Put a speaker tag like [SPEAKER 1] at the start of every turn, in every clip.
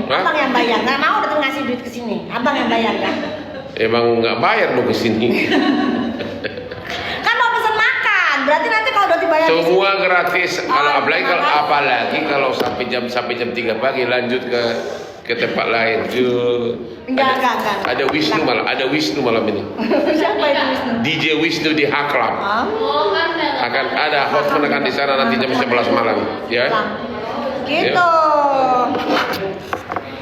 [SPEAKER 1] Hah?
[SPEAKER 2] Abang yang bayar. Nggak mau datang ngasih duit ke sini. Abang yang bayar kan?
[SPEAKER 1] Emang nggak bayar lo kesini.
[SPEAKER 2] Kan mau pesen makan. Berarti nanti kalau udah dibayar di sini.
[SPEAKER 1] Semua gratis. Kalau
[SPEAKER 2] Oh,
[SPEAKER 1] apalagi kalau sampai jam 3 pagi lanjut ke tempat lain.
[SPEAKER 2] Enggak.
[SPEAKER 1] Ada Wisnu malam ini.
[SPEAKER 2] Siapa itu Wisnu?
[SPEAKER 1] DJ Wisnu di H Club. Akan ada hotman akan di sana nanti jam 11 malam, ya.
[SPEAKER 2] Gitu.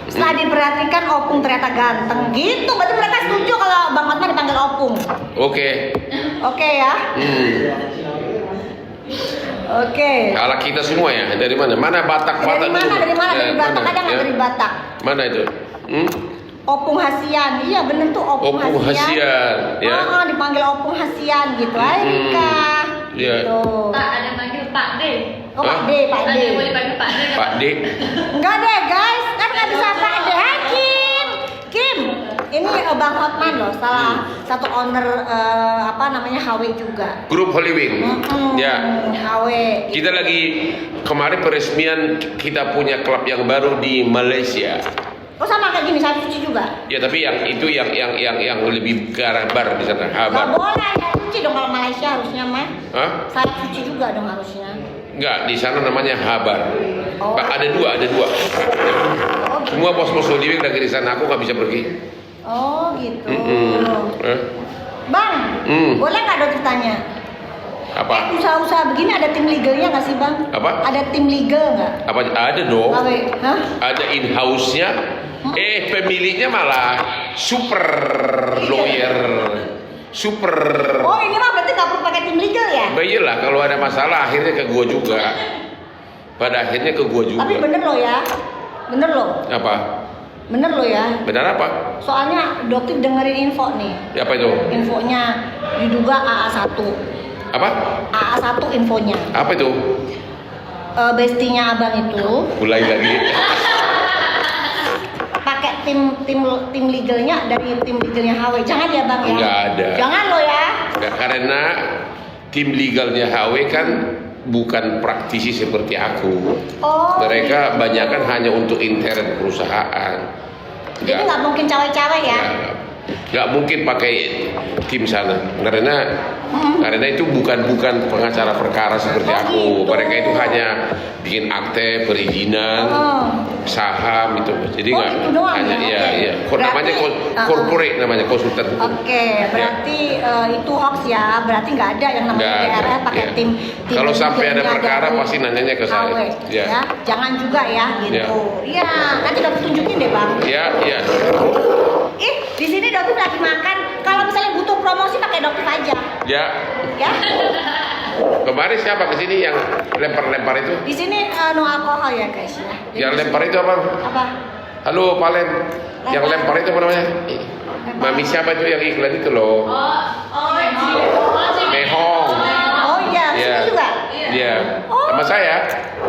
[SPEAKER 2] Setelah diperhatikan Opung ternyata ganteng. Gitu. Berarti mereka setuju kalau Bang Hotman dipanggil Opung.
[SPEAKER 1] Oke.
[SPEAKER 2] Oke ya. Oke.
[SPEAKER 1] Kalau kita semua ya, dari mana? Mana Batak
[SPEAKER 2] Dari
[SPEAKER 1] dulu.
[SPEAKER 2] mana? Dari Batak ada nggak
[SPEAKER 1] Ya.
[SPEAKER 2] dari Batak?
[SPEAKER 1] Mana itu?
[SPEAKER 2] Opung Hasian, iya bener tuh Opung
[SPEAKER 1] Hasian, ya.
[SPEAKER 2] Dipanggil Opung Hasian gitu, Rika.
[SPEAKER 1] Iya.
[SPEAKER 2] Gitu.
[SPEAKER 3] Pak, ada manggil Pak D.
[SPEAKER 2] Oh Pak D.
[SPEAKER 3] Ada yang mau dipanggil Pak D.
[SPEAKER 1] Pak D.
[SPEAKER 2] Enggak deh guys, kan nggak bisa Pak D. Kim, ini Bang Hotman loh, salah satu owner HW juga.
[SPEAKER 1] Grup Holy Wing. Ya.
[SPEAKER 2] HW.
[SPEAKER 1] Kita lagi kemarin peresmian kita punya klub yang baru di Malaysia.
[SPEAKER 2] Oh sama kayak gini, saya cuci juga.
[SPEAKER 1] Ya tapi yang itu yang lebih ke arah bar di sana.
[SPEAKER 2] Gak
[SPEAKER 1] Habar.
[SPEAKER 2] boleh, saya cuci dong kalau Malaysia harusnya mah.
[SPEAKER 1] Hah?
[SPEAKER 2] Saya cuci juga dong harusnya.
[SPEAKER 1] Enggak, di sana namanya Habar.
[SPEAKER 2] Oh.
[SPEAKER 1] Ada dua.
[SPEAKER 2] Oh, gitu.
[SPEAKER 1] Semua bos-bos Holy Wing lagi di sana, aku nggak bisa pergi.
[SPEAKER 2] Oh gitu.
[SPEAKER 1] Eh?
[SPEAKER 2] Bang, boleh nggak dokter tanya?
[SPEAKER 1] Apa?
[SPEAKER 2] Usaha-usaha begini ada tim legalnya nggak sih bang?
[SPEAKER 1] Apa?
[SPEAKER 2] Ada tim legal nggak?
[SPEAKER 1] Apa ada dong?
[SPEAKER 2] Hah?
[SPEAKER 1] Ada in-house-nya. Pemiliknya malah super lawyer. Super.
[SPEAKER 2] Oh ini mah berarti nggak perlu pakai tim legal ya?
[SPEAKER 1] Iyalah kalau ada masalah akhirnya ke gua juga. Pada akhirnya ke gua juga.
[SPEAKER 2] Tapi bener loh ya, bener loh.
[SPEAKER 1] Apa?
[SPEAKER 2] Bener loh ya.
[SPEAKER 1] Benar apa?
[SPEAKER 2] Soalnya dokter dengerin info nih.
[SPEAKER 1] Apa itu?
[SPEAKER 2] Infonya diduga AA1.
[SPEAKER 1] Apa?
[SPEAKER 2] AA1 infonya.
[SPEAKER 1] Apa itu?
[SPEAKER 2] Bestinya abang itu
[SPEAKER 1] Mulai lagi.
[SPEAKER 2] pakai tim legalnya dari tim legalnya HW. Jangan ya bang ya.
[SPEAKER 1] Enggak ada.
[SPEAKER 2] Jangan lo ya.
[SPEAKER 1] Enggak, karena tim legalnya HW kan bukan praktisi seperti aku.
[SPEAKER 2] Oh.
[SPEAKER 1] Mereka banyakan hanya untuk intern perusahaan.
[SPEAKER 2] Jadi nggak mungkin cawe-cawe ya?
[SPEAKER 1] Nggak mungkin pakai tim sana karena itu bukan pengacara perkara seperti aku.
[SPEAKER 2] Gitu.
[SPEAKER 1] Mereka itu hanya bikin akte perizinan, saham itu. Jadi nggak
[SPEAKER 2] gitu doang
[SPEAKER 1] hanya
[SPEAKER 2] ya?
[SPEAKER 1] iya.
[SPEAKER 2] Berarti,
[SPEAKER 1] Namanya corporate, namanya konsultan hukum.
[SPEAKER 2] Oke, berarti itu hoax ya. Berarti nggak ada yang namanya
[SPEAKER 1] Nggak ada,
[SPEAKER 2] DRR pakai
[SPEAKER 1] ya.
[SPEAKER 2] tim.
[SPEAKER 1] Kalau sampai ada perkara
[SPEAKER 2] dari
[SPEAKER 1] pasti nanyanya ke saya.
[SPEAKER 2] HW,
[SPEAKER 1] Ya.
[SPEAKER 2] ya. Jangan juga ya gitu. Iya, nanti dokter tunjukin deh bang.
[SPEAKER 1] Ya.
[SPEAKER 2] Ih, di sini dokter lagi makan. Kalau misalnya butuh promosi pakai dokter aja.
[SPEAKER 1] Ya.
[SPEAKER 2] Ya.
[SPEAKER 1] Kemarin siapa kesini yang lempar-lempar itu?
[SPEAKER 2] Di sini no alkohol ya guys ya.
[SPEAKER 1] Yang lempar itu apa?
[SPEAKER 2] Apa?
[SPEAKER 1] Halo Pak Lem. Yang lempar itu apa namanya? Mami siapa itu yang iklan itu loh? Mehong.
[SPEAKER 2] Oh iya, di
[SPEAKER 1] Iya.
[SPEAKER 2] sini juga.
[SPEAKER 1] Iya.
[SPEAKER 2] Oh.
[SPEAKER 1] Sama saya.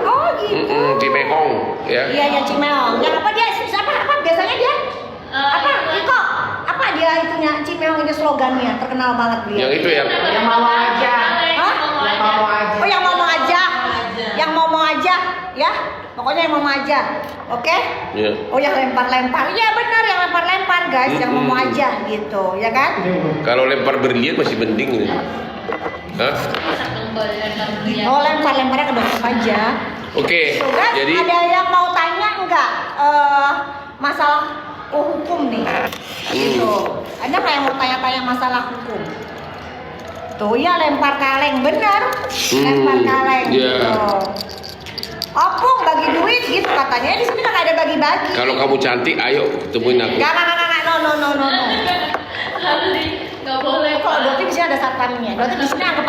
[SPEAKER 2] Oh gitu.
[SPEAKER 1] Di Mehong. Ya.
[SPEAKER 2] Iya ya Cimeong. Yang apa dia? Apa biasanya dia? Apa? Iko? Apa dia itunya Cimeong ini slogannya terkenal banget dia.
[SPEAKER 1] Yang itu yang
[SPEAKER 4] mau aja.
[SPEAKER 2] Hah?
[SPEAKER 4] Mau aja.
[SPEAKER 2] Oh yang mau aja. Yang mau aja ya. Pokoknya yang mau aja. Oke?
[SPEAKER 1] Iya.
[SPEAKER 2] Oh yang lempar-lempar. Iya benar yang lempar-lempar guys, yang mau aja gitu, ya kan?
[SPEAKER 1] Kalau lempar berlian masih mending ini. Hah?
[SPEAKER 2] Oh lempar-lemparnya ke dokter aja.
[SPEAKER 1] Oke.
[SPEAKER 2] So, guys,
[SPEAKER 1] Jadi
[SPEAKER 2] ada yang mau tanya enggak masalah hukum nih? Gitu. Ada nggak yang mau tanya-tanya masalah hukum? Tuh ya lempar kaleng, bener. Lempar kaleng.
[SPEAKER 1] Iya.
[SPEAKER 2] Gitu. Opung bagi duit gitu katanya. Di sini nggak ada bagi-bagi.
[SPEAKER 1] kalau kamu cantik, ayo temuin aku.
[SPEAKER 2] Nggak, no.
[SPEAKER 3] Nggak boleh.
[SPEAKER 2] Kalau Doti di sini ada satpamnya. Doti di sini anggap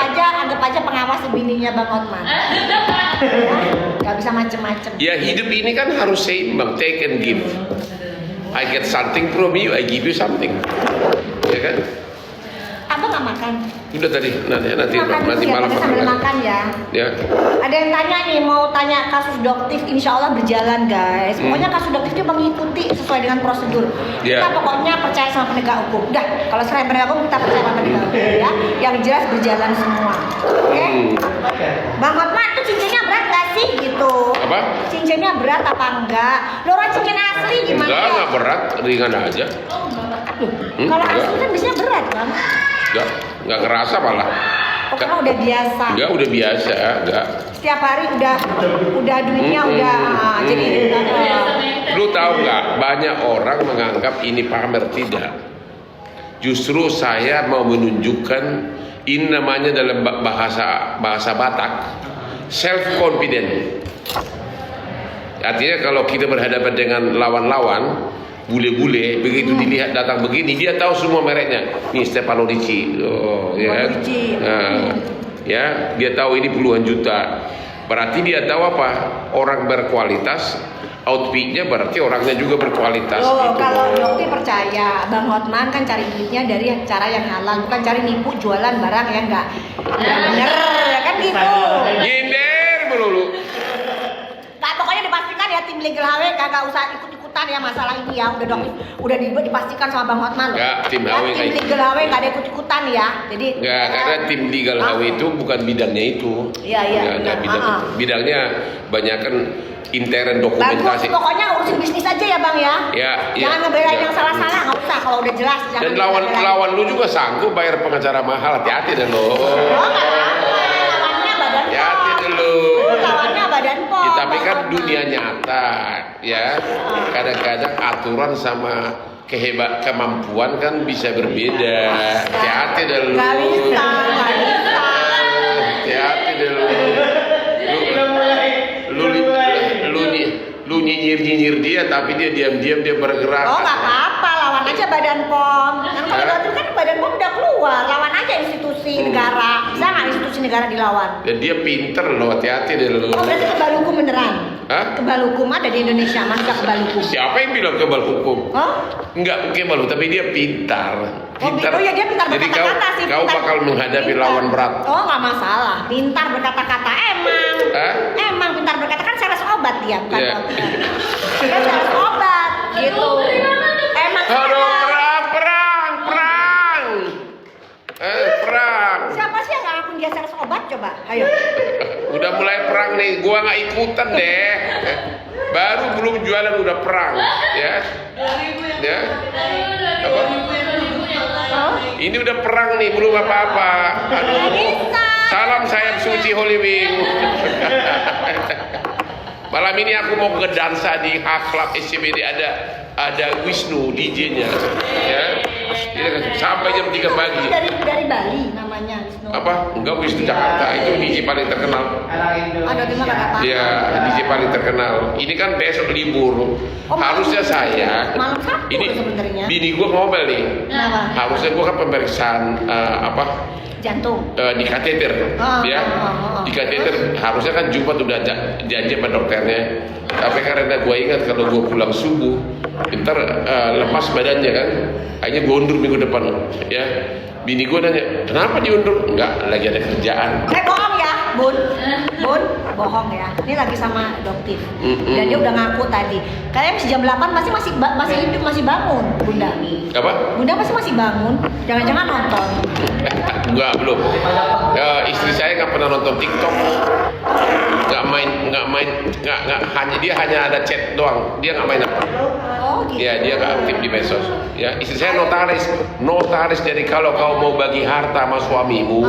[SPEAKER 2] aja pengawas bininya Bang Hotman. Ya, nggak bisa macem-macem.
[SPEAKER 1] Ya hidup ini kan harus seimbang, take and give. I get something from you, I give you something. Ya kan?
[SPEAKER 2] Abang nggak makan?
[SPEAKER 1] Udah tadi, nanti
[SPEAKER 2] Makan dulu ya,
[SPEAKER 1] malam
[SPEAKER 2] pakai sambil makan ya.
[SPEAKER 1] Ya.
[SPEAKER 2] Ada yang tanya nih, mau tanya kasus doktif, insya Allah berjalan guys. Pokoknya kasus doktif itu mengikuti sesuai dengan prosedur.
[SPEAKER 1] Yeah.
[SPEAKER 2] Kita pokoknya percaya sama penegak hukum. Udah, kalau selain penegak hukum kita percaya sama penegak hukum ya. Yang jelas berjalan semua. Oke? Bang Hotman itu cincinnya berat gak sih gitu?
[SPEAKER 1] Apa?
[SPEAKER 2] Cincinnya berat apa enggak? Lo orang cincin asli gimana ya?
[SPEAKER 1] Enggak berat, ringan aja.
[SPEAKER 2] Kalau
[SPEAKER 1] enggak.
[SPEAKER 2] asli kan biasanya berat kan?
[SPEAKER 1] Enggak kerasa malah.
[SPEAKER 2] Oh, karena udah biasa.
[SPEAKER 1] Enggak, udah biasa, enggak.
[SPEAKER 2] Setiap hari udah duitnya udah jadi
[SPEAKER 1] Lu tahu nggak? Banyak orang menganggap ini pamer, tidak. Justru saya mau menunjukkan ini namanya dalam bahasa Batak self confident. Artinya kalau kita berhadapan dengan lawan-lawan bule-bule, begitu dilihat datang begini, dia tahu semua mereknya. Nih Stefano Ricci, ya kan? Nah, ya, dia tahu ini puluhan juta. Berarti dia tahu apa? Orang berkualitas, outfitnya berarti orangnya juga berkualitas.
[SPEAKER 2] Oh,
[SPEAKER 1] gitu.
[SPEAKER 2] kalau Dokti percaya, Bang Hotman kan cari duitnya dari cara yang halal, bukan cari nipu jualan barang yang enggak bener, ya kan gitu.
[SPEAKER 1] Nyindir melulu.
[SPEAKER 2] Nah, pokoknya dipastikan ya tim Legal HW kagak usah ikut-ikutan ya masalah ini ya. Udah dipastikan sama Bang Hotman.
[SPEAKER 1] Enggak, tim HW
[SPEAKER 2] tim Legal HW enggak ada ikut-ikutan ya. Jadi
[SPEAKER 1] Enggak, karena tim Legal HW itu bukan bidangnya itu.
[SPEAKER 2] Iya, iya.
[SPEAKER 1] Enggak, bidangnya banyak kan intern
[SPEAKER 2] bagus,
[SPEAKER 1] dokumentasi.
[SPEAKER 2] pokoknya urusin bisnis aja ya Bang ya.
[SPEAKER 1] Ya,
[SPEAKER 2] Jangan ngebelain yang salah-salah, nggak usah kalau udah jelas.
[SPEAKER 1] Dan
[SPEAKER 2] jangan
[SPEAKER 1] lawan lu juga sanggup bayar pengacara mahal, hati-hati deh lo.
[SPEAKER 2] Oh, nggak apa-apa. Lawannya badan
[SPEAKER 1] Hati-hati dulu.
[SPEAKER 2] Lawannya badan pom.
[SPEAKER 1] Ya, tapi kan dunia nyata, ya. Kadang-kadang aturan sama kemampuan kan bisa berbeda. Hati-hati deh lu.
[SPEAKER 2] Nggak bisa, nggak bisa.
[SPEAKER 1] Hati-hati deh lu. Lu nyinyir dia, tapi dia diam-diam dia bergerak.
[SPEAKER 2] Oh, nggak apa-apa, lawan aja badan pom. Kan kalau Dokter kan badan pom udah keluar, lawan aja institusi negara. Bisa nggak institusi negara dilawan?
[SPEAKER 1] Dan dia pinter loh, hati-hati deh lu.
[SPEAKER 2] Oh, berarti kebal hukum beneran?
[SPEAKER 1] Hah?
[SPEAKER 2] Kebal hukum ada di Indonesia, masa kebal hukum?
[SPEAKER 1] Siapa yang bilang kebal hukum?
[SPEAKER 2] Oh?
[SPEAKER 1] Enggak kebal, tapi dia pintar.
[SPEAKER 2] Oh ya dia pintar
[SPEAKER 1] Jadi
[SPEAKER 2] berkata-kata sih.
[SPEAKER 1] kau
[SPEAKER 2] pintar.
[SPEAKER 1] bakal menghadapi
[SPEAKER 2] Pintar.
[SPEAKER 1] lawan berat.
[SPEAKER 2] Oh nggak masalah, pintar berkata-kata emang.
[SPEAKER 1] Hah?
[SPEAKER 2] Emang pintar berkata kan sales obat dia bukan
[SPEAKER 1] Iya.
[SPEAKER 2] dokter. Dia kan sales obat gitu. Emang
[SPEAKER 1] Aduh,
[SPEAKER 2] sales.
[SPEAKER 1] perang. Perang.
[SPEAKER 2] Siapa sih yang nggak ngakun dia sales obat coba? Ayo.
[SPEAKER 1] Udah mulai perang nih, gua nggak ikutan deh. Baru belum jualan udah perang, ya. Ya. Apa?
[SPEAKER 2] Oh?
[SPEAKER 1] Ini udah perang nih, belum apa-apa. Aduh.
[SPEAKER 2] Nggak bisa.
[SPEAKER 1] Salam sayap suci Holy Wing. Malam ini aku mau ke dansa di Club SCBD, ada Wisnu DJ-nya, ya. Sampai jam 3 pagi.
[SPEAKER 2] Dari Bali namanya Wisnu.
[SPEAKER 1] Apa? Enggak, Wisnu Jakarta, itu DJ paling terkenal.
[SPEAKER 2] Ada di mana kata?
[SPEAKER 1] Ya, DJ paling terkenal. Ini kan besok libur. Harusnya saya.
[SPEAKER 2] Malam Sabtu
[SPEAKER 1] Ini
[SPEAKER 2] sebenarnya.
[SPEAKER 1] bini gua ngomel nih.
[SPEAKER 2] Kenapa?
[SPEAKER 1] Harusnya gua kan pemeriksaan
[SPEAKER 2] Jantung.
[SPEAKER 1] di kateter, ya. Di kateter harusnya kan Jumat udah janji sama dokternya. Tapi karena gue ingat kalau gue pulang subuh, ntar lemas badannya kan, akhirnya gue undur minggu depan, ya. Bini gue nanya, kenapa diundur? Enggak, lagi ada kerjaan.
[SPEAKER 2] Bohong ya, Bun. Bun, bohong ya. Ini lagi sama Doktif. Dan dia udah ngaku tadi. Kalian jam 8 masih hidup, masih bangun, Bunda.
[SPEAKER 1] Apa?
[SPEAKER 2] Bunda masih bangun. Jangan-jangan nonton.
[SPEAKER 1] Enggak, belum. Istri saya nggak pernah nonton TikTok. Nggak hanya dia hanya ada chat doang. Dia nggak main apa.
[SPEAKER 2] Oh, gitu.
[SPEAKER 1] Ya, dia nggak aktif di medsos. Ya, istri saya notaris. Jadi kalau kau mau bagi harta sama suamimu,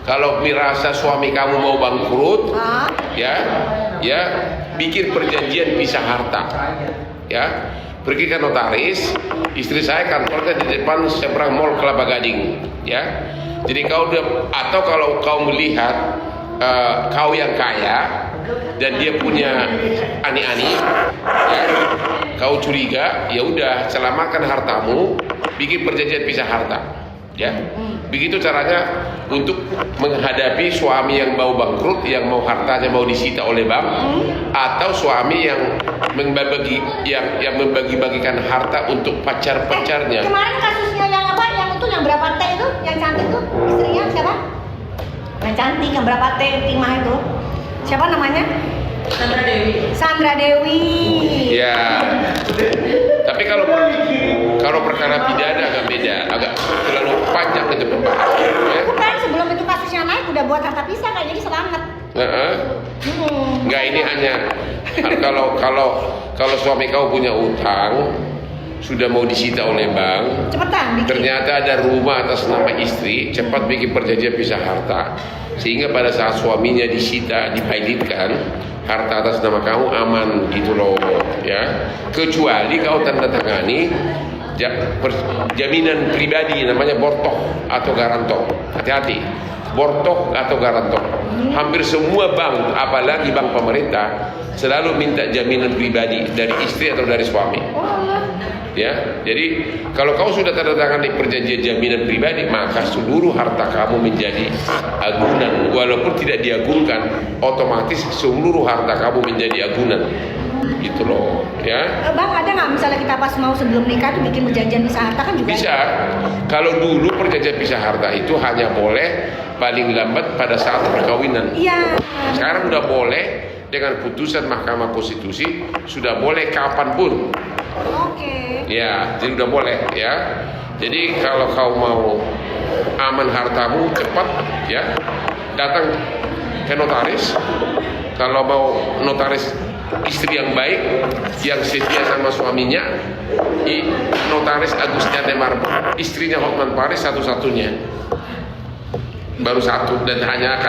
[SPEAKER 1] kalau merasa suami kamu mau bangkrut, ya, bikin perjanjian pisah harta, ya. Pergi ke notaris. Istri saya kantornya di depan seberang Mall Kelapa Gading, ya. Jadi atau kalau kau melihat kau yang kaya dan dia punya ani-ani, ya, kau curiga, ya udah selamatkan hartamu, bikin perjanjian pisah harta, ya. Begitu caranya untuk menghadapi suami yang mau bangkrut, yang mau hartanya mau disita oleh bank, atau suami yang membagi-bagikan harta untuk pacar-pacarnya.
[SPEAKER 2] Kemarin kasusnya yang apa? Yang itu yang berapa T itu? Yang cantik tuh? Istrinya siapa? Yang cantik yang berapa T timah itu? Siapa namanya? Sandra Dewi.
[SPEAKER 1] Ya. Tapi kalau perkara pidana agak beda, agak terlalu panjang itu pembahasannya.
[SPEAKER 2] Bukan sebelum itu kasusnya naik udah buat harta pisah kayaknya, jadi selamat.
[SPEAKER 1] Enggak, ini hanya kalau suami kau punya utang sudah mau disita oleh bank,
[SPEAKER 2] Cepetan bikin.
[SPEAKER 1] ternyata ada rumah atas nama istri, cepat bikin perjanjian pisah harta, sehingga pada saat suaminya disita, dipilotkan, harta atas nama kamu aman gitu loh, ya. Kecuali kau tanda tangani jaminan pribadi namanya bortoh atau garantor. Hati-hati, bortoh atau garantor. Hampir semua bank, apalagi bank pemerintah, selalu minta jaminan pribadi dari istri atau dari suami. Ya, jadi kalau kau sudah tanda tangan di perjanjian jaminan pribadi, maka seluruh harta kamu menjadi agunan. Walaupun tidak diagunkan, otomatis seluruh harta kamu menjadi agunan. Gitu loh, ya.
[SPEAKER 2] Bang, ada nggak misalnya kita pas mau sebelum nikah tuh bikin perjanjian pisah harta kan juga?
[SPEAKER 1] Bisa. Kalau dulu perjanjian pisah harta itu hanya boleh paling lambat pada saat perkawinan.
[SPEAKER 2] Iya.
[SPEAKER 1] Sekarang udah boleh dengan putusan Mahkamah Konstitusi, sudah boleh kapanpun.
[SPEAKER 2] Oke.
[SPEAKER 1] Ya, jadi udah boleh ya. Jadi kalau kau mau aman hartamu cepat ya, datang ke notaris. Kalau mau notaris istri yang baik, yang setia sama suaminya, notaris Agustina de Marbo, istrinya Hotman Paris satu-satunya, baru satu dan hanya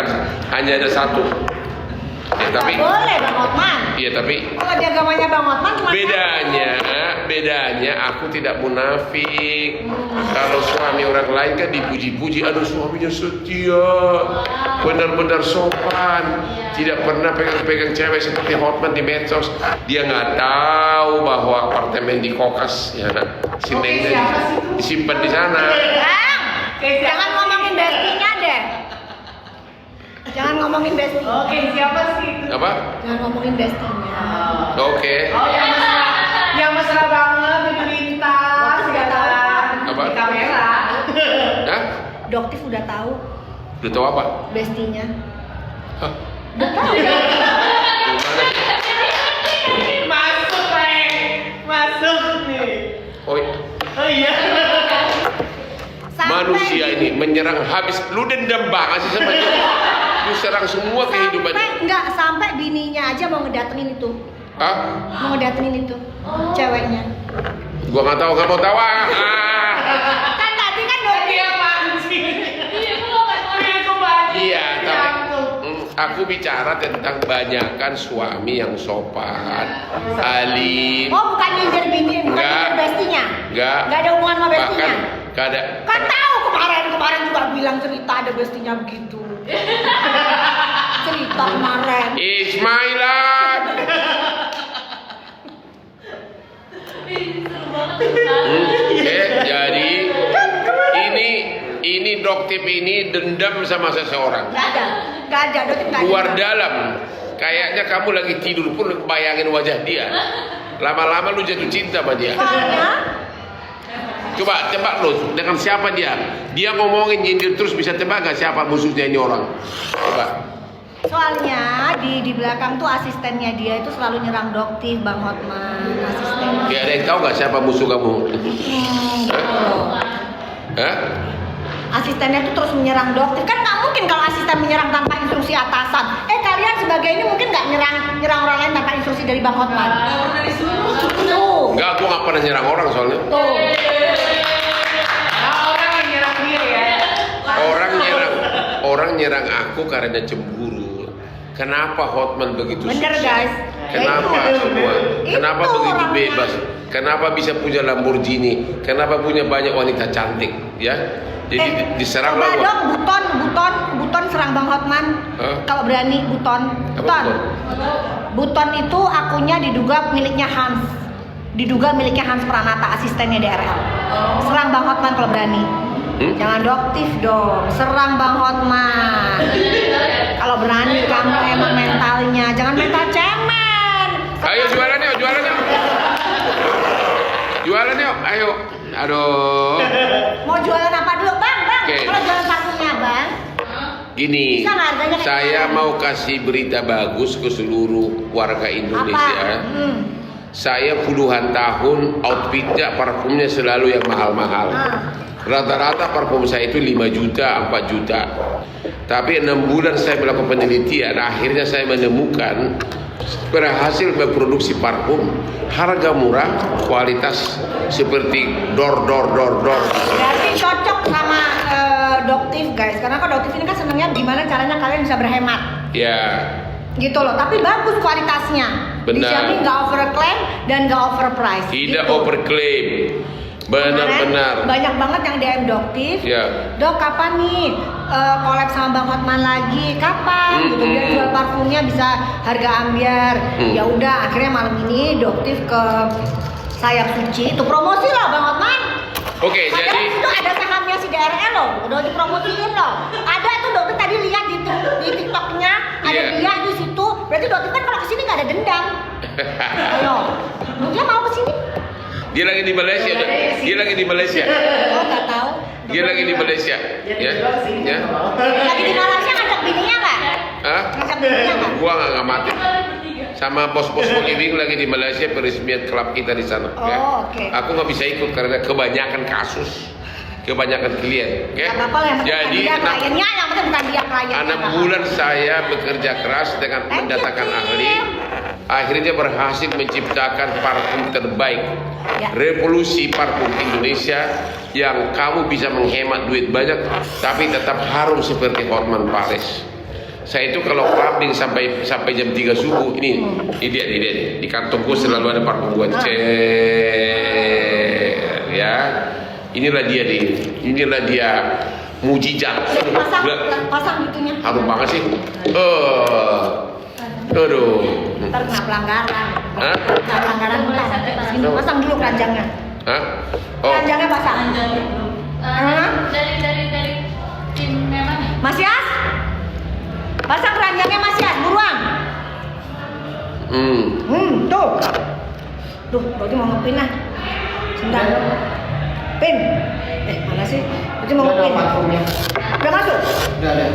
[SPEAKER 1] ada satu. Ya, tapi
[SPEAKER 2] boleh Bang Hotman.
[SPEAKER 1] Iya, tapi
[SPEAKER 2] Kalau di agamanya Bang Hotman cuma
[SPEAKER 1] bedanya aku tidak munafik. Kalau suami orang lain kan dipuji-puji, aduh suaminya setia, benar-benar sopan, tidak pernah pegang-pegang cewek seperti Hotman di medsos. Dia nggak tahu bahwa apartemen di Kokas ya, sinengnya disimpan di sana.
[SPEAKER 2] Bang, jangan ngomongin bestinya deh. Jangan ngomongin bestinya.
[SPEAKER 4] Oke, siapa sih itu?
[SPEAKER 1] Apa?
[SPEAKER 2] Jangan ngomongin bestinya.
[SPEAKER 1] Oke.
[SPEAKER 4] Oh, yang mesra banget di berita sekarang
[SPEAKER 1] Apa?
[SPEAKER 4] di kamera.
[SPEAKER 1] Hah?
[SPEAKER 2] Doktif udah tahu
[SPEAKER 1] Udah tahu apa?
[SPEAKER 2] bestinya.
[SPEAKER 1] Hah?
[SPEAKER 2] Udah tahu.
[SPEAKER 1] Gimana?
[SPEAKER 4] Masuk, masuk nih.
[SPEAKER 1] Oh,
[SPEAKER 4] iya.
[SPEAKER 1] manusia ini menyerang habis. Lu dendam banget sih sama dia. Lu serang semua kehidupan dia.
[SPEAKER 2] Enggak, sampai bininya aja mau ngedatengin itu.
[SPEAKER 1] Hah?
[SPEAKER 2] Mau ngedatengin itu ceweknya.
[SPEAKER 1] Gua nggak tahu, nggak mau tahu.
[SPEAKER 2] Kan tadi kan Doktif.
[SPEAKER 4] Iya, apaan sih?
[SPEAKER 3] Iya, aku nggak tahu.
[SPEAKER 1] Iya, tapi aku bicara tentang banyakan suami yang sopan, alim.
[SPEAKER 2] Oh, bukan nyindir bini, bukan
[SPEAKER 1] Enggak.
[SPEAKER 2] nyindir bestinya.
[SPEAKER 1] Enggak.
[SPEAKER 2] Enggak ada hubungan sama bestinya.
[SPEAKER 1] Bahkan
[SPEAKER 2] Kan tahu kemarin juga bilang cerita ada bestinya begitu. Cerita kemarin.
[SPEAKER 1] Ismailan. Jadi ini Doktif ini dendam sama seseorang.
[SPEAKER 2] Enggak ada, Doktif enggak ada.
[SPEAKER 1] Luar dalam. Kayaknya kamu lagi tidur pun bayangin wajah dia. Lama-lama lu jatuh cinta sama dia.
[SPEAKER 2] Soalnya
[SPEAKER 1] Coba tebak lu dengan siapa dia? Dia ngomongin nyindir terus, bisa tebak gak siapa musuhnya ini orang? Coba.
[SPEAKER 2] Soalnya di belakang tuh asistennya dia itu selalu nyerang Doktif, Bang Hotman, asistennya.
[SPEAKER 1] Ya, ada yang tahu gak siapa musuh kamu?
[SPEAKER 2] Gitu loh.
[SPEAKER 1] Hah?
[SPEAKER 2] Asistennya tuh terus menyerang Doktif. Kan nggak mungkin kalau asisten menyerang tanpa instruksi atasan. Kalian sebagai ini mungkin nggak nyerang orang lain tanpa instruksi dari Bang Hotman. Tuh.
[SPEAKER 1] Enggak, aku gak pernah nyerang orang soalnya.
[SPEAKER 2] Tuh.
[SPEAKER 4] Orang yang nyerang dia ya.
[SPEAKER 1] Orang nyerang aku karena cemburu. Kenapa Hotman begitu
[SPEAKER 2] Bener
[SPEAKER 1] sukses?
[SPEAKER 2] guys.
[SPEAKER 1] Kenapa
[SPEAKER 2] Itu.
[SPEAKER 1] semua? Kenapa
[SPEAKER 2] Itu
[SPEAKER 1] begitu
[SPEAKER 2] orangnya.
[SPEAKER 1] bebas? Kenapa bisa punya Lamborghini? Kenapa punya banyak wanita cantik? Ya, jadi diserang
[SPEAKER 2] coba
[SPEAKER 1] bahwa
[SPEAKER 2] dong Buton serang Bang Hotman.
[SPEAKER 1] Hah?
[SPEAKER 2] Kalau berani Buton.
[SPEAKER 1] Apa
[SPEAKER 2] Buton itu akunnya diduga miliknya Hans. Diduga miliknya Hans Pranata, asistennya DRL. Serang Bang Hotman kalau berani. Jangan Doktif dong, serang Bang Hotman. Kalau berani kamu emang mentalnya, jangan mental cemen.
[SPEAKER 1] Ayo jualan yuk, jualan yuk. Jualan yuk, ayo. Aduh.
[SPEAKER 2] Mau jualan apa dulu, Bang?
[SPEAKER 1] Oke.
[SPEAKER 2] Kalau jualan parfumnya, Bang.
[SPEAKER 1] Gini,
[SPEAKER 2] Bisa nggak harganya kayak
[SPEAKER 1] saya
[SPEAKER 2] gimana?
[SPEAKER 1] mau kasih berita bagus ke seluruh warga Indonesia.
[SPEAKER 2] Apa?
[SPEAKER 1] Saya puluhan tahun outfitnya, parfumnya selalu yang mahal-mahal. Rata-rata parfum saya itu 5 juta, 4 juta. Tapi 6 bulan saya melakukan penelitian, akhirnya saya menemukan berhasil memproduksi parfum harga murah, kualitas seperti dor.
[SPEAKER 2] Berarti cocok sama Doktif guys, karena Doktif ini kan senangnya gimana caranya kalian bisa berhemat.
[SPEAKER 1] Ya.
[SPEAKER 2] Gitu loh, tapi bagus kualitasnya.
[SPEAKER 1] Benar.
[SPEAKER 2] Dijamin nggak overclaim dan nggak overprice.
[SPEAKER 1] Tidak
[SPEAKER 2] gitu.
[SPEAKER 1] overclaim. Benar-benar.
[SPEAKER 2] Banyak banget yang DM Doktif.
[SPEAKER 1] Ya.
[SPEAKER 2] Dok, kapan nih collab sama Bang Hotman lagi? Kapan? Gitu biar jual parfumnya bisa harga ambiar. Ya udah, akhirnya malam ini Doktif ke Sayap Suci. Itu promosi loh Bang Hotman.
[SPEAKER 1] Oke,
[SPEAKER 2] Padahal
[SPEAKER 1] jadi
[SPEAKER 2] itu ada sahamnya si DRL loh, udah dipromosiin loh. Ada tuh Doktif tadi lihat di TikToknya, ada
[SPEAKER 1] Iya.
[SPEAKER 2] dia di situ. Berarti Doktif kan kalau kesini nggak ada dendam. Ayo, dia mau kesini?
[SPEAKER 1] dia lagi di Malaysia. Dia lagi di Malaysia.
[SPEAKER 2] Oh nggak tahu.
[SPEAKER 1] Dia lagi di Malaysia. Ya. Ya.
[SPEAKER 2] Lagi di Malaysia ngajak bininya nggak?
[SPEAKER 1] Hah?
[SPEAKER 2] Ngajak bininya nggak?
[SPEAKER 1] Gua nggak ngamati. Sama bos-bos living lagi di Malaysia peresmian klub kita di sana.
[SPEAKER 2] Oh,
[SPEAKER 1] ya.
[SPEAKER 2] oke.
[SPEAKER 1] Aku nggak bisa ikut karena kebanyakan kasus, kebanyakan klien. Ya.
[SPEAKER 2] Nggak apa-apa lah, yang penting
[SPEAKER 1] Jadi
[SPEAKER 2] dia kliennya, yang penting bukan dia kliennya.
[SPEAKER 1] 6 bulan saya bekerja keras dengan mendatangkan ahli. Akhirnya berhasil menciptakan parfum terbaik.
[SPEAKER 2] Ya.
[SPEAKER 1] Revolusi parfum Indonesia yang kamu bisa menghemat duit banyak tapi tetap harum seperti Hotman Paris. Saya itu kalau clubbing sampai jam 3 subuh ini dia di kantongku selalu ada parfum gua. Ya. Inilah dia mujizat.
[SPEAKER 2] Pasang gitunya.
[SPEAKER 1] Harum banget sih. Aduh.
[SPEAKER 2] Ntar kena pelanggaran.
[SPEAKER 1] Hah?
[SPEAKER 2] Kena pelanggaran bentar. Sini, pasang dulu keranjangnya.
[SPEAKER 1] Hah? Oh.
[SPEAKER 2] Keranjangnya pasang.
[SPEAKER 3] Dari tim memang nih.
[SPEAKER 2] Mas Yas? Pasang keranjangnya Mas Yas, buruan. Tuh. Tuh, berarti mau ngepin lah. Sebentar. Pin. Mana sih? Berarti mau ngepin. Udah masuk?
[SPEAKER 4] Udah ada.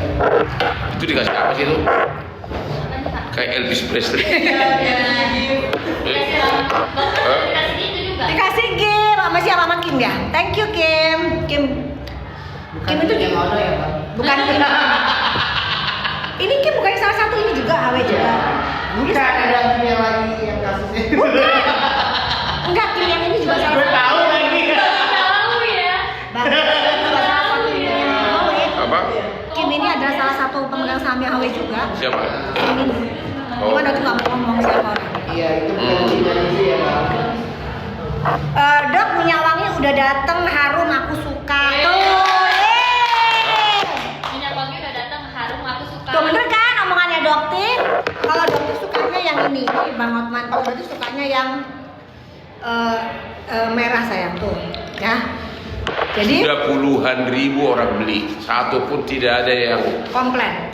[SPEAKER 1] Itu dikasih apa sih itu? Kayak Elvis Presley.
[SPEAKER 3] Dikasih itu juga.
[SPEAKER 2] Dikasih Kim, sama siapa? Sama Kim ya? Thank you Kim. Kim itu
[SPEAKER 4] yang ada ya Pak?
[SPEAKER 2] bukan Kim. Ini Kim bukan salah satu, ini juga HW juga.
[SPEAKER 4] Bukan ada yang lagi yang kasusnya.
[SPEAKER 2] Enggak, Kim yang ini juga salah satu.
[SPEAKER 4] Tahu lagi.
[SPEAKER 3] Tahu ya.
[SPEAKER 2] Bang, ini juga salah satu HW.
[SPEAKER 1] Apa?
[SPEAKER 2] Kim ini adalah salah satu pemegang sahamnya HW juga.
[SPEAKER 1] Siapa?
[SPEAKER 2] Kim ini. Cuman aku nggak mau ngomong siapa orang.
[SPEAKER 4] Iya, itu bukan ya Pak.
[SPEAKER 2] Dok, minyak wangi udah dateng, harum, aku suka. Tuh,
[SPEAKER 3] Minyak wangi udah datang, harum, aku suka.
[SPEAKER 2] Tuh bener kan omongannya Doktif? Kalau Doktif sukanya yang ini Bang Hotman. Kalau Doktif sukanya yang merah sayang tuh, ya. Jadi
[SPEAKER 1] Sudah puluhan ribu orang beli, satu pun tidak ada yang
[SPEAKER 2] komplain.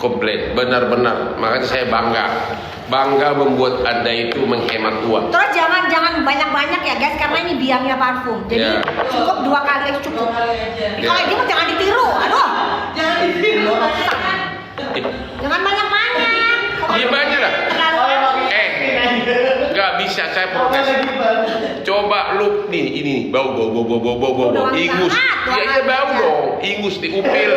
[SPEAKER 1] Benar-benar. Makanya saya bangga membuat Anda itu menghemat uang.
[SPEAKER 2] Terus jangan banyak-banyak ya guys, karena ini biangnya parfum. Jadi
[SPEAKER 1] Ya.
[SPEAKER 2] cukup 2 kali cukup.
[SPEAKER 1] Ya.
[SPEAKER 2] Kalau ini mah jangan ditiru, aduh. Jangan banyak-banyak.
[SPEAKER 1] Iya banyak lah. Nggak bisa saya protes. Coba lu nih ini bau. Ingus. Ya iya bau dong. Ingus diupil.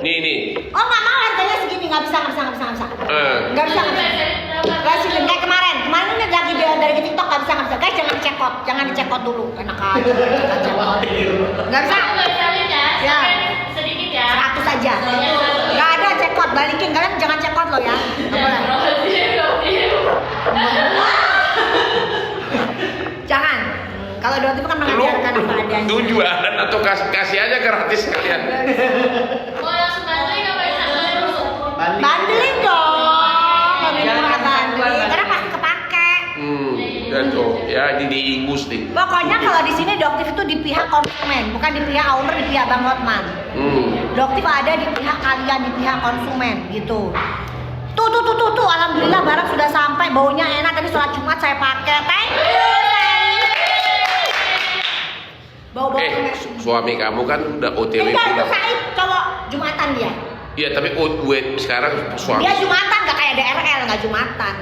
[SPEAKER 1] Nih.
[SPEAKER 2] Oh nggak mau harganya segini, nggak bisa. Nggak bisa. Kasih kayak kemarin ini lagi dari TikTok nggak bisa. Guys jangan dicekot dulu, enak aja. Nggak bisa.
[SPEAKER 3] Aku nggak bisa lihat ya.
[SPEAKER 2] Ya.
[SPEAKER 3] Sedikit ya.
[SPEAKER 2] 100 saja. Nggak ada cekot, balikin kalian jangan cekot loh ya. Nggak boleh.
[SPEAKER 3] Jangan.
[SPEAKER 2] Kalau Doktif kan mengajarkan apa adanya.
[SPEAKER 1] Tujuan atau kasih aja gratis kalian.
[SPEAKER 3] Mau langsung bantuin apa bisa dulu?
[SPEAKER 2] Bandelin dong, lebih murah bandelin, karena pasti kepake.
[SPEAKER 1] Dan tuh ya ini ingus nih.
[SPEAKER 2] Pokoknya kalau di sini Doktif itu di pihak konsumen, bukan di pihak owner, di pihak Bang Hotman. Doktif ada di pihak kalian, di pihak konsumen gitu. Tuh, alhamdulillah barang sudah sampai, baunya enak. Tadi sholat Jumat saya pakai. Thank you. Bau
[SPEAKER 1] Suami kamu kan udah OTW
[SPEAKER 2] Enggak, itu
[SPEAKER 1] pulang.
[SPEAKER 2] Said cowok Jumatan dia.
[SPEAKER 1] Iya tapi sekarang suami.
[SPEAKER 2] Dia Jumatan nggak kayak DRL, nggak Jumatan.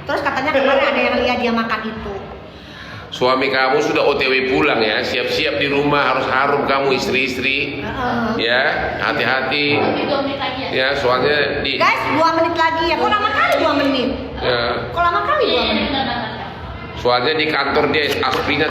[SPEAKER 2] Terus katanya kemarin ada yang lihat dia makan itu.
[SPEAKER 1] Suami kamu sudah OTW pulang ya, siap-siap di rumah, harus harum kamu istri-istri. Ya, hati-hati.
[SPEAKER 3] Tapi 2 menit lagi ya.
[SPEAKER 1] Ya, soalnya di
[SPEAKER 2] Guys, 2 menit lagi ya. Kok lama kali 2 menit?
[SPEAKER 1] ya,
[SPEAKER 2] Kok lama kali 2
[SPEAKER 3] Iya,
[SPEAKER 2] menit?
[SPEAKER 3] benar.
[SPEAKER 1] soalnya di kantor dia Asprina